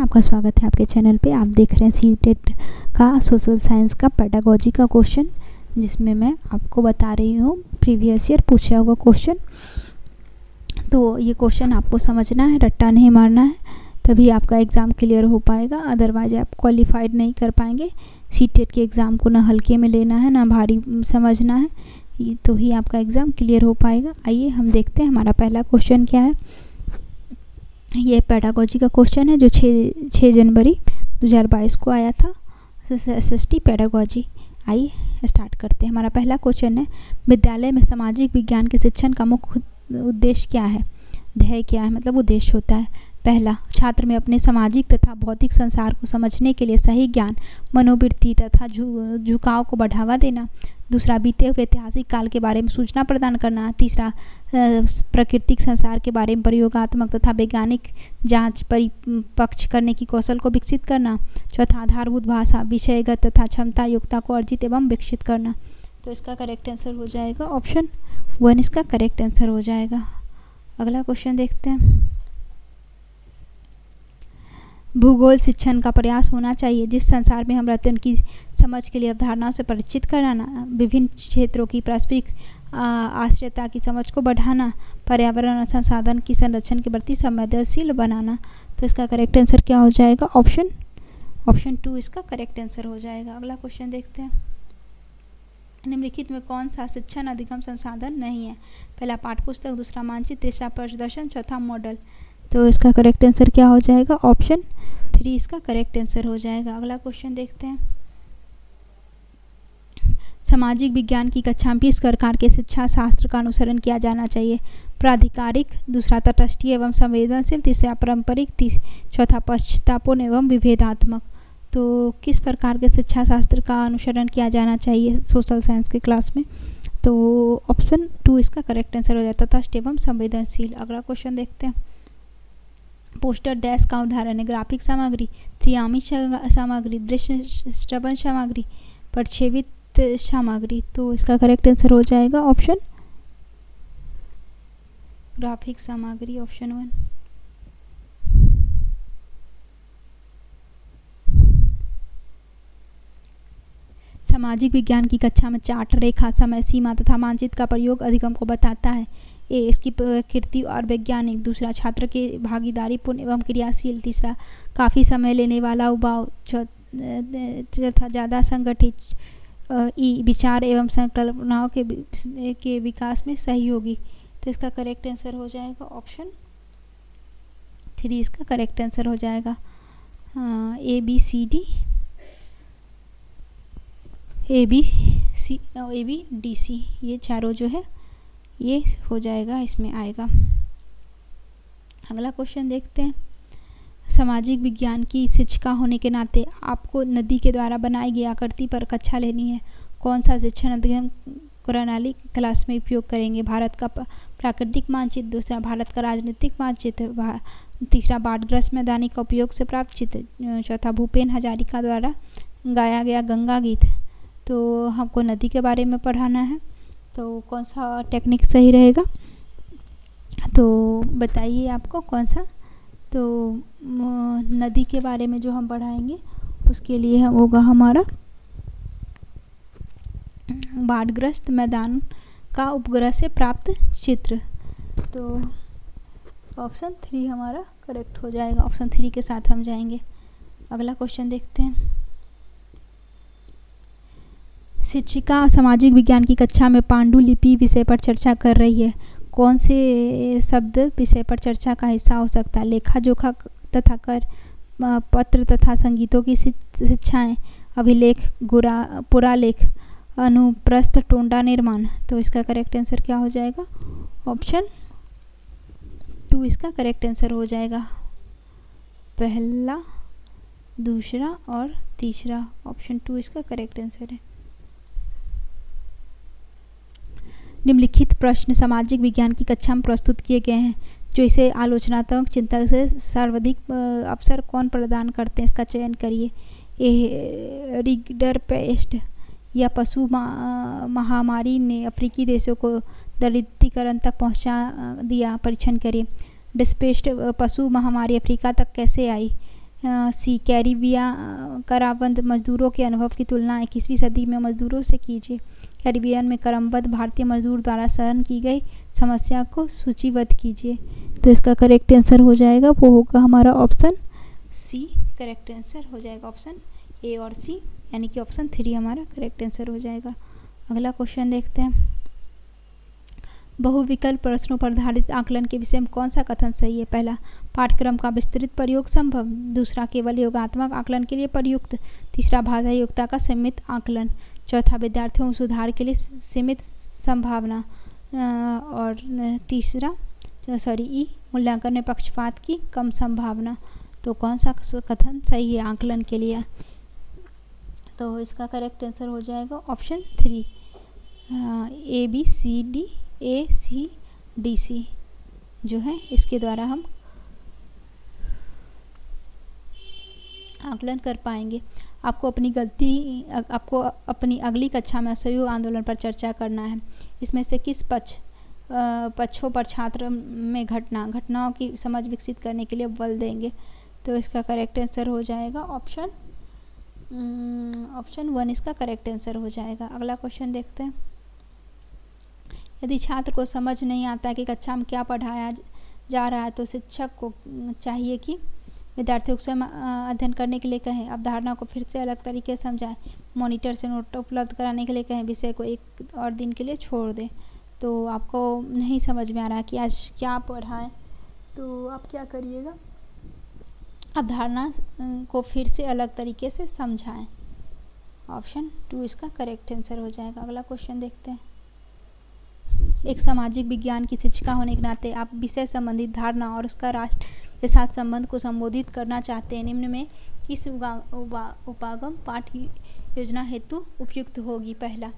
आपका स्वागत है आपके चैनल पे। आप देख रहे हैं सीटेट का सोशल साइंस का पेडागोजी का क्वेश्चन, जिसमें मैं आपको बता रही हूँ प्रीवियस ईयर पूछा हुआ क्वेश्चन। तो ये क्वेश्चन आपको समझना है, रट्टा नहीं मारना है, तभी आपका एग्ज़ाम क्लियर हो पाएगा। अदरवाइज आप क्वालिफाइड नहीं कर पाएंगे। सीटेट के एग्ज़ाम को ना हल्के में लेना है ना भारी समझना है, तो ही आपका एग्ज़ाम क्लियर हो पाएगा। आइए हम देखते हैं हमारा पहला क्वेश्चन क्या है। ये पेडागोजी का क्वेश्चन है जो 6 जनवरी 2022 को आया था, SST पेडागोजी। आइए स्टार्ट करते हैं। हमारा पहला क्वेश्चन है, विद्यालय में सामाजिक विज्ञान के शिक्षण का मुख्य उद्देश्य क्या है? ध्येय क्या है, मतलब उद्देश्य होता है। पहला, छात्र में अपने सामाजिक तथा भौतिक संसार को समझने के लिए सही ज्ञान, मनोवृत्ति तथा झुकाव को बढ़ावा देना। दूसरा, बीते हुए ऐतिहासिक काल के बारे में सूचना प्रदान करना। तीसरा, प्राकृतिक संसार के बारे में प्रयोगात्मक तथा वैज्ञानिक जांच परिपक्ष करने की कौशल को विकसित करना। चौथा, आधारभूत भाषा, विषयगत तथा क्षमता योग्यता को अर्जित एवं विकसित करना। तो इसका करेक्ट आंसर हो जाएगा ऑप्शन 1, इसका करेक्ट आंसर हो जाएगा। अगला क्वेश्चन देखते हैं। भूगोल शिक्षण का प्रयास होना चाहिए जिस संसार में हम रहते हैं उनकी समझ के लिए अवधारणाओं से परिचित कराना, विभिन्न क्षेत्रों की पारस्परिक आश्रयता की समझ को बढ़ाना, पर्यावरण और संसाधन की संरक्षण के प्रति संवेदनशील बनाना। तो इसका करेक्ट आंसर क्या हो जाएगा? ऑप्शन 2 इसका करेक्ट आंसर हो जाएगा। अगला क्वेश्चन देखते हैं। निम्नलिखित में कौन सा शिक्षण अधिगम संसाधन नहीं है? पहला, पाठ्यपुस्तक, दूसरा मानचित्र, तीसरा प्रदर्शन, चौथा मॉडल। तो इसका करेक्ट आंसर क्या हो जाएगा? ऑप्शन 3 इसका करेक्ट आंसर हो जाएगा। अगला क्वेश्चन देखते हैं। सामाजिक विज्ञान की कक्षा में किस प्रकार के शिक्षा शास्त्र का अनुसरण किया जाना चाहिए? प्राधिकारिक, दूसरा तटस्थीय एवं संवेदनशील, तीसरा पारंपरिक, चौथा पश्चातापूर्ण एवं विभेदात्मक। तो किस प्रकार के शिक्षा शास्त्र का अनुसरण किया जाना चाहिए सोशल साइंस के क्लास में? तो ऑप्शन 2 इसका करेक्ट आंसर हो जाता है, तटस्थ एवं संवेदनशील। अगला क्वेश्चन देखते हैं। पोस्टर डैश का उदाहरण है? ग्राफिक सामग्री, त्रिआयामी सामग्री, दृश्य श्रवण सामग्री, प्रक्षेपित सामग्री। तो इसका करेक्ट आंसर हो जाएगा ऑप्शन ग्राफिक सामग्री, ऑप्शन 1। सामाजिक विज्ञान की कक्षा में चार्ट, रेखा, समय सीमा तथा मानचित्र का प्रयोग अधिगम को बताता है। ए, इसकी प्रकृति और वैज्ञानिक, दूसरा छात्र के भागीदारीपूर्ण एवं क्रियाशील, तीसरा काफ़ी समय लेने वाला उबाऊ, चौथा ज़्यादा संगठित, ई विचार एवं संकल्पनाओं के विकास में सहयोगी। तो इसका करेक्ट आंसर हो जाएगा ऑप्शन 3 इसका करेक्ट आंसर हो जाएगा। ABCD ABDC ये चारों जो है ये हो जाएगा, इसमें आएगा। अगला क्वेश्चन देखते हैं। सामाजिक विज्ञान की शिक्षिका होने के नाते आपको नदी के द्वारा बनाई गई आकृति पर कक्षा लेनी है। कौन सा शिक्षण अधिगम प्रणाली क्लास में उपयोग करेंगे? भारत का प्राकृतिक मानचित्र, दूसरा भारत का राजनीतिक मानचित्र, तीसरा बाढ़ग्रस्त मैदानी का उपयोग से प्राप्त चित्र, चौथा भूपेन हजारिका द्वारा गाया गया गंगा गीत। तो हमको नदी के बारे में पढ़ाना है, तो कौन सा टेक्निक सही रहेगा? तो बताइए आपको कौन सा। तो नदी के बारे में जो हम पढ़ाएंगे उसके लिए होगा हमारा बाढ़ग्रस्त मैदान का उपग्रह से प्राप्त चित्र। तो ऑप्शन 3 हमारा करेक्ट हो जाएगा। ऑप्शन 3 के साथ हम जाएंगे। अगला क्वेश्चन देखते हैं। शिक्षिका सामाजिक विज्ञान की कक्षा में पांडुलिपि विषय पर चर्चा कर रही है। कौन से शब्द विषय पर चर्चा का हिस्सा हो सकता है? लेखा जोखा तथा कर, पत्र तथा संगीतों की शिक्षाएं, अभिलेख, पुरालेख, अनुप्रस्थ, टोंडा निर्माण। तो इसका करेक्ट आंसर क्या हो जाएगा? ऑप्शन 2 इसका करेक्ट आंसर हो जाएगा। पहला, दूसरा और तीसरा, ऑप्शन 2 इसका करेक्ट आंसर है। निम्नलिखित प्रश्न सामाजिक विज्ञान की कक्षा में प्रस्तुत किए गए हैं जो इसे आलोचनात्मक चिंतन से सर्वाधिक अवसर कौन प्रदान करते हैं? इसका चयन करिए। ए, रिगडरपेस्ट या पशु महामारी ने अफ्रीकी देशों को दरिद्रीकरण तक पहुंचा दिया? परीक्षण करिए। डिस्पेस्ट पशु महामारी अफ्रीका तक कैसे आई? सी कैरिबियन करारबंद मजदूरों के अनुभव की तुलना 21वीं सदी में मजदूरों से कीजिए। कैरिबियन में क्रमबद्ध भारतीय मजदूर द्वारा सहन की गई समस्या को सूचीबद्ध कीजिए। तो इसका करेक्ट आंसर हो जाएगा, वो होगा हमारा ऑप्शन सी। करेक्ट आंसर हो जाएगा ऑप्शन ए और सी, यानी कि ऑप्शन 3 हमारा करेक्ट आंसर हो जाएगा। अगला क्वेश्चन देखते हैं। बहुविकल्प प्रश्नों पर आधारित आकलन के विषय में कौन सा कथन सही है? पहला, पाठ्यक्रम का विस्तृत प्रयोग संभव। दूसरा, केवल योगात्मक आकलन के लिए प्रयुक्त। तीसरा, भाषा योग्यता का सीमित आकलन। चौथा, विद्यार्थियों में सुधार के लिए सीमित संभावना। और तीसरा ई, मूल्यांकन में पक्षपात की कम संभावना। तो कौन सा कथन सही है आकलन के लिए? तो इसका करेक्ट आंसर हो जाएगा option 3, A B C D, A C D C जो है इसके द्वारा हम आकलन कर पाएंगे। आपको अपनी अगली कक्षा में असहयोग आंदोलन पर चर्चा करना है। इसमें से किस पक्षों पर छात्र में घटनाओं की समझ विकसित करने के लिए बल देंगे? तो इसका करेक्ट आंसर हो जाएगा ऑप्शन 1 इसका करेक्ट आंसर हो जाएगा। अगला क्वेश्चन देखते हैं। यदि छात्र को समझ नहीं आता कि कक्षा में क्या पढ़ाया जा रहा है तो शिक्षक को चाहिए कि विद्यार्थियों को स्वयं अध्ययन करने के लिए कहें, अवधारणा को फिर से अलग तरीके से समझाएं, मॉनिटर से नोट उपलब्ध कराने के लिए कहें, विषय को एक और दिन के लिए छोड़ दें। तो आपको नहीं समझ में आ रहा कि आज क्या पढ़ाएं, तो आप क्या करिएगा, अवधारणा को फिर से अलग तरीके से समझाएं। ऑप्शन 2 इसका करेक्ट आंसर हो जाएगा। अगला क्वेश्चन देखते हैं। एक सामाजिक विज्ञान की शिक्षिका होने के नाते आप विषय संबंधित धारणा और उसका राष्ट्र के साथ संबंध को संबोधित करना चाहते हैं। निम्न में किस उपागम पाठ योजना हेतु उपयुक्त होगी? पहला,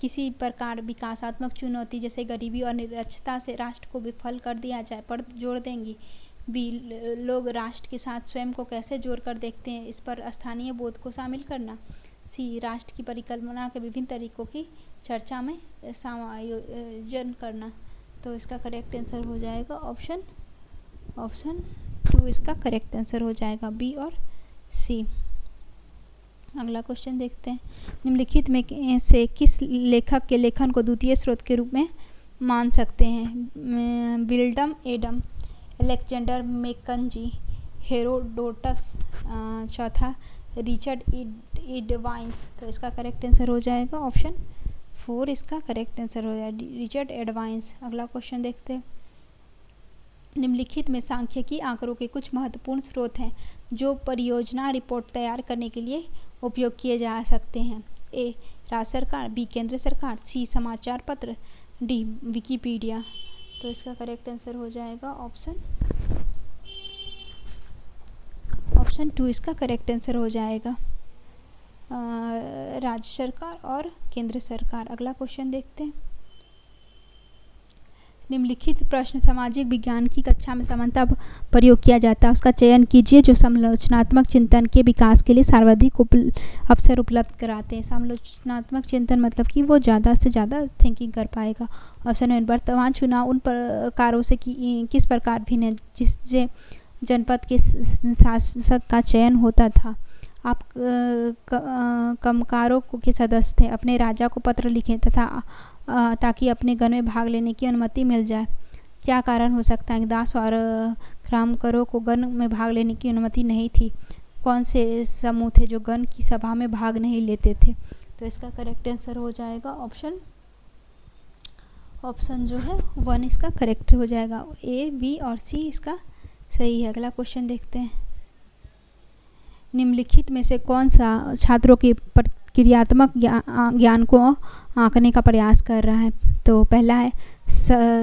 किसी प्रकार विकासात्मक चुनौती जैसे गरीबी और निरक्षरता से राष्ट्र को विफल कर दिया जाए पर जोड़ देंगी। बी, लोग राष्ट्र के साथ स्वयं को कैसे जोड़कर देखते हैं, इस पर स्थानीय बोध को शामिल करना। सी, राष्ट्र की परिकल्पना के विभिन्न तरीकों की चर्चा में समायोजन करना। तो इसका करेक्ट आंसर हो जाएगा ऑप्शन 2 इसका करेक्ट आंसर हो जाएगा, बी और सी। अगला क्वेश्चन देखते हैं। निम्नलिखित में से किस लेखक के लेखन को द्वितीय स्रोत के रूप में मान सकते हैं? विल्डम एडम, अलेक्जेंडर मैकेंजी, हेरोडोटस, चौथा रिचर्ड एडवाइंस। तो इसका करेक्ट आंसर हो जाएगा ऑप्शन 4 इसका करेक्ट आंसर हो जाएगा, रिचर्ड एडवाइंस। अगला क्वेश्चन देखते हैं। निम्नलिखित में सांख्यिकी आंकड़ों के कुछ महत्वपूर्ण स्रोत हैं जो परियोजना रिपोर्ट तैयार करने के लिए उपयोग किए जा सकते हैं। ए, राज्य सरकार, बी, केंद्र सरकार, सी, समाचार पत्र, डी, विकिपीडिया। तो इसका करेक्ट आंसर हो जाएगा ऑप्शन 2 इसका करेक्ट आंसर हो जाएगा, राज्य सरकार और केंद्र सरकार। अगला क्वेश्चन देखते हैं। निम्नलिखित प्रश्न सामाजिक विज्ञान की कक्षा में सामान्यतः प्रयोग किया जाता है, उसका चयन कीजिए जो समालोचनात्मक चिंतन के विकास के लिए सर्वाधिक अवसर उपलब्ध कराते हैं। समालोचनात्मक चिंतन मतलब कि वो ज़्यादा से ज़्यादा थिंकिंग कर पाएगा। ऑप्शन 1, वर्तमान चुनाव उन प्रकारों से किस प्रकार भिन्न है जिससे जनपद के शासक का चयन होता था। आप कमकारों के सदस्य थे, अपने राजा को पत्र लिखें तथा ताकि अपने गण में भाग लेने की अनुमति मिल जाए। क्या कारण हो सकता है कि दास और खामकरों को गण में भाग लेने की अनुमति नहीं थी? कौन से समूह थे जो गण की सभा में भाग नहीं लेते थे? तो इसका करेक्ट आंसर हो जाएगा ऑप्शन जो है 1 इसका करेक्ट हो जाएगा, ए, बी और सी इसका सही है। अगला क्वेश्चन देखते हैं। निम्नलिखित में से कौन सा छात्रों की क्रियात्मक ज्ञान को आंकने का प्रयास कर रहा है? तो पहला है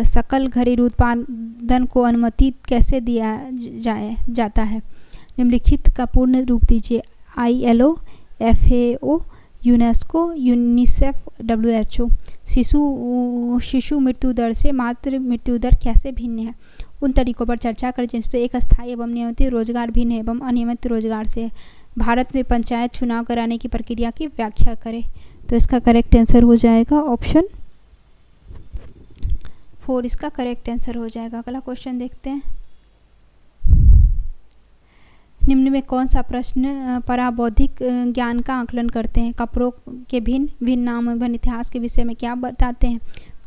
सकल घरेलू उत्पादन को अनुमति कैसे दिया जाता है? निम्नलिखित का पूर्ण रूप दीजिए। ILO, FAO, UNESCO, UNICEF, WHO। शिशु मृत्यु दर से मातृ मृत्यु दर कैसे भिन्न है? उन तरीकों पर चर्चा करें जिसमें एक स्थायी एवं नियमित रोजगार भिन्न एवं अनियमित रोजगार से। भारत में पंचायत चुनाव कराने की प्रक्रिया की व्याख्या करें। तो इसका करेक्ट आंसर हो जाएगा ऑप्शन 4 इसका करेक्ट आंसर हो जाएगा। अगला क्वेश्चन देखते हैं। निम्न में कौन सा प्रश्न पराबौद्धिक ज्ञान का आकलन करते हैं? कपड़ों के भिन्न भिन्न नाम एवं इतिहास के विषय में क्या बताते हैं?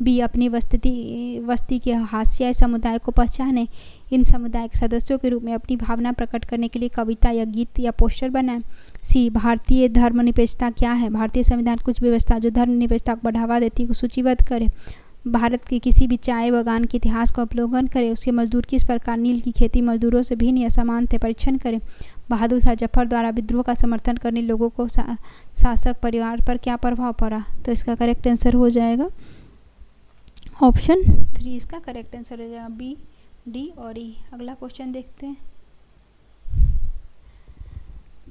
बी, अपनी वस्ती के हाशियाई समुदाय को पहचानें। इन समुदाय के सदस्यों के रूप में अपनी भावना प्रकट करने के लिए कविता या गीत या पोस्टर बनाएं। सी, भारतीय धर्मनिरपेक्षता क्या है? भारतीय संविधान कुछ व्यवस्था जो धर्मनिरपेक्षता को बढ़ावा देती है को सूचीबद्ध करें। भारत के किसी भी चाय बागान के इतिहास को अवलोकन करें। उसके मजदूर किस प्रकार नील की खेती मजदूरों से भिन्न या समान थे, परीक्षण करें। बहादुर शाह जफर द्वारा विद्रोह का समर्थन करने लोगों को शासक परिवार पर क्या प्रभाव पड़ा? तो इसका करेक्ट आंसर हो जाएगा ऑप्शन 3। इसका करेक्ट आंसर हो जाएगा बी, डी और ई। अगला क्वेश्चन देखते हैं।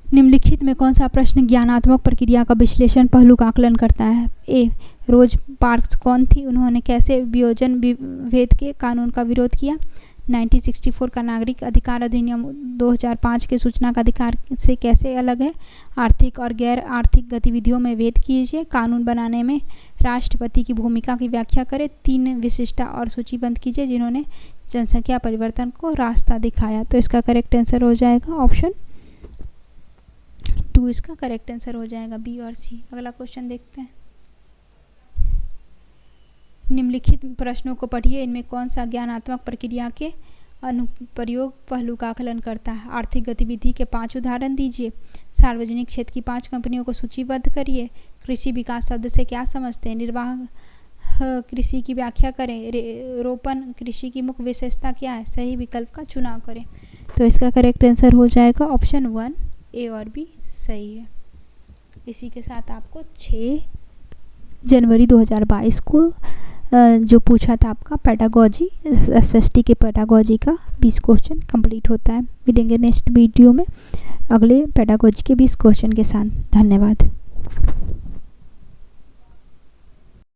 निम्नलिखित में कौन सा प्रश्न ज्ञानात्मक प्रक्रिया का विश्लेषण पहलू का आकलन करता है? ए, रोज पार्क्स कौन थी? उन्होंने कैसे वियोजन विभेद के कानून का विरोध किया? 1964 का नागरिक अधिकार अधिनियम 2005 के सूचना का अधिकार से कैसे अलग है? आर्थिक और गैर आर्थिक गतिविधियों में भेद कीजिए। कानून बनाने में राष्ट्रपति की भूमिका की व्याख्या करें। 3 विशिष्टता और सूचीबद्ध कीजिए जिन्होंने जनसंख्या परिवर्तन को रास्ता दिखाया। तो इसका करेक्ट आंसर हो जाएगा ऑप्शन 2। इसका करेक्ट आंसर हो जाएगा बी और सी। अगला क्वेश्चन देखते हैं। निम्नलिखित प्रश्नों को पढ़िए। इनमें कौन सा ज्ञानात्मक प्रक्रिया के अनुप्रयोग पहलू का आकलन करता है? आर्थिक गतिविधि के 5 उदाहरण दीजिए। सार्वजनिक क्षेत्र की 5 कंपनियों को सूचीबद्ध करिए। कृषि विकास शब्द से क्या समझते हैं? निर्वाह कृषि की व्याख्या करें। रोपण कृषि की मुख्य विशेषता क्या है? सही विकल्प का चुनाव करें। तो इसका करेक्ट आंसर हो जाएगा ऑप्शन 1, ए और बी सही है। इसी के साथ आपको 6 जनवरी 2022 को जो पूछा था आपका पेडागोजी एसएसटी के पेडागोजी का 20 क्वेश्चन कंप्लीट होता है। मिलेंगे नेक्स्ट वीडियो में अगले पेडागोजी के 20 क्वेश्चन के साथ। धन्यवाद।